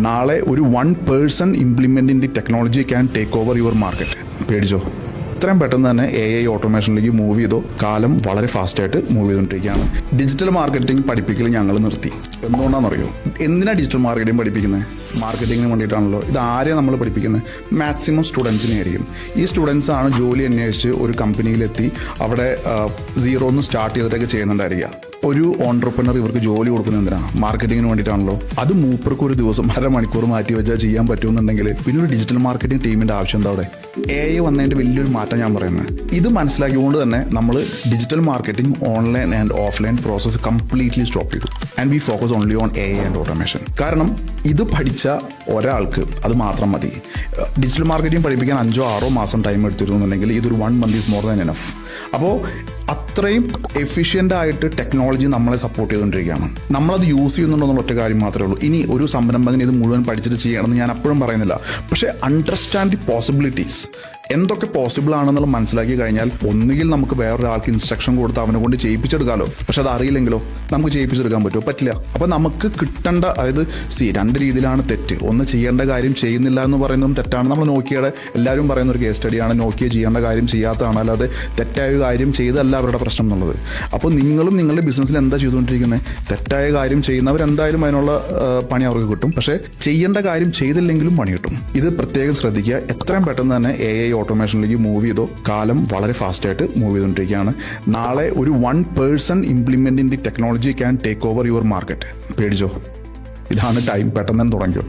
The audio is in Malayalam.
നാളെ ഒരു 1% implement in the technology can take over your market. പേടിച്ചോ? ഇത്രയും പെട്ടെന്ന് തന്നെ AI ഓട്ടോമേഷനിലേക്ക് മൂവ് ചെയ്തോ. കാലം വളരെ ഫാസ്റ്റായിട്ട് മൂവ് ചെയ്തുകൊണ്ടിരിക്കുകയാണ്. ഡിജിറ്റൽ മാർക്കറ്റിംഗ് പഠിപ്പിക്കൽ ഞങ്ങൾ നിർത്തി. എന്തുകൊണ്ടാണെന്നറിയോ? എന്തിനാണ് ഡിജിറ്റൽ മാർക്കറ്റിംഗ് പഠിപ്പിക്കുന്നത്? മാർക്കറ്റിങ്ങിന് വേണ്ടിയിട്ടാണല്ലോ. ഇത് ആരെയാണ് നമ്മൾ പഠിപ്പിക്കുന്നത്? മാക്സിമം സ്റ്റുഡൻസിനെ ആയിരിക്കും. ഈ സ്റ്റുഡൻസ് ആണ് ജോലി അന്വേഷിച്ച് ഒരു കമ്പനിയിലെത്തി അവിടെ സീറോന്ന് സ്റ്റാർട്ട് ചെയ്തിട്ടൊക്കെ ചെയ്യുന്നുണ്ടായിരിക്കുക. ഒരു ഓൺട്രപ്രണർ ഇവർക്ക് ജോലി കൊടുക്കുന്നത് എന്തിനാണ്? മാർക്കറ്റിങ്ങിന് വേണ്ടിയിട്ടാണല്ലോ. അത് മൂപ്പർക്ക് ഒരു ദിവസം അരമണിക്കൂർ മാറ്റി വെച്ചാൽ ചെയ്യാൻ പറ്റുമെന്നുണ്ടെങ്കിൽ പിന്നെ ഒരു ഡിജിറ്റൽ മാർക്കറ്റിംഗ് ടീമിൻ്റെ ആവശ്യം എന്താ അവിടെ? AI വന്നതിൻ്റെ വലിയൊരു മാറ്റം ഞാൻ പറയുന്നത്. ഇത് മനസ്സിലാക്കിക്കൊണ്ട് തന്നെ നമ്മൾ digital marketing online and offline process completely stop ചെയ്തു. And we focus only on AI and automation. കാരണം ഇത് പഠിച്ച ഒരാൾക്ക് അത് മാത്രം മതി. ഡിജിറ്റൽ മാർക്കറ്റിംഗ് പഠിപ്പിക്കാൻ 5-6 മാസം ടൈം എടുത്തിരുന്നുണ്ടെങ്കിൽ ഇതൊരു 1 month is more than enough. അപ്പോൾ അത്രയും എഫിഷ്യൻ്റ് ആയിട്ട് ടെക്നോളജി നമ്മളെ സപ്പോർട്ട് ചെയ്തുകൊണ്ടിരിക്കുകയാണ്. നമ്മളത് യൂസ് ചെയ്യുന്നുണ്ടെന്നുള്ള ഒറ്റ കാര്യം മാത്രമേ ഉള്ളൂ. ഇനി ഒരു സംരംഭകന് ഇത് മുഴുവൻ പഠിച്ചിട്ട് ചെയ്യണമെന്ന് ഞാൻ അപ്പോഴും പറയുന്നില്ല. പക്ഷേ അണ്ടർസ്റ്റാൻഡ് ദി പോസിബിലിറ്റീസ്, എന്തൊക്കെ പോസിബിൾ ആണെന്നുള്ളത് മനസ്സിലാക്കി കഴിഞ്ഞാൽ ഒന്നുകിൽ നമുക്ക് വേറൊരാൾക്ക് ഇൻസ്ട്രക്ഷൻ കൊടുത്ത് അവനെ കൊണ്ട് ചെയ്യിപ്പിച്ചെടുക്കാമല്ലോ. പക്ഷെ അത് അറിയില്ലെങ്കിലോ നമുക്ക് ചെയ്യിപ്പിച്ചെടുക്കാൻ പറ്റുമോ? പറ്റില്ല. അപ്പോൾ നമുക്ക് കിട്ടേണ്ട, അതായത് 2 രീതിയിലാണ് തെറ്റ്. ഒന്ന്, ചെയ്യേണ്ട കാര്യം ചെയ്യുന്നില്ല എന്ന് പറയുന്നതും തെറ്റാണ്. നമ്മൾ നോക്കിയുടെ എല്ലാവരും പറയുന്ന ഒരു കേസ് സ്റ്റഡിയാണ് നോക്കിയ ചെയ്യേണ്ട കാര്യം ചെയ്യാത്തതാണ്, അല്ലാതെ തെറ്റായ കാര്യം ചെയ്തല്ല അവരുടെ പ്രശ്നം എന്നുള്ളത്. അപ്പോൾ നിങ്ങളും നിങ്ങളുടെ ബിസിനസ്സിൽ എന്താ ചെയ്തുകൊണ്ടിരിക്കുന്നത്? തെറ്റായ കാര്യം ചെയ്യുന്നവരെന്തായാലും അതിനുള്ള പണി അവർക്ക് കിട്ടും. പക്ഷേ ചെയ്യേണ്ട കാര്യം ചെയ്തില്ലെങ്കിലും പണി കിട്ടും. ഇത് പ്രത്യേകം ശ്രദ്ധിക്കുക. എത്രയും പെട്ടെന്ന് തന്നെ AI ഓട്ടോമേഷനിലേക്ക് മൂവ് ചെയ്തോ. കാലം വളരെ ഫാസ്റ്റായിട്ട് മൂവ് ചെയ്തുകൊണ്ടിരിക്കുകയാണ്. നാളെ ഒരു 1% implement in the technology can take over your market. പേടിച്ചോ? ഇതാണ് ടൈം. പെട്ടെന്ന് തന്നെ തുടങ്ങിയോ.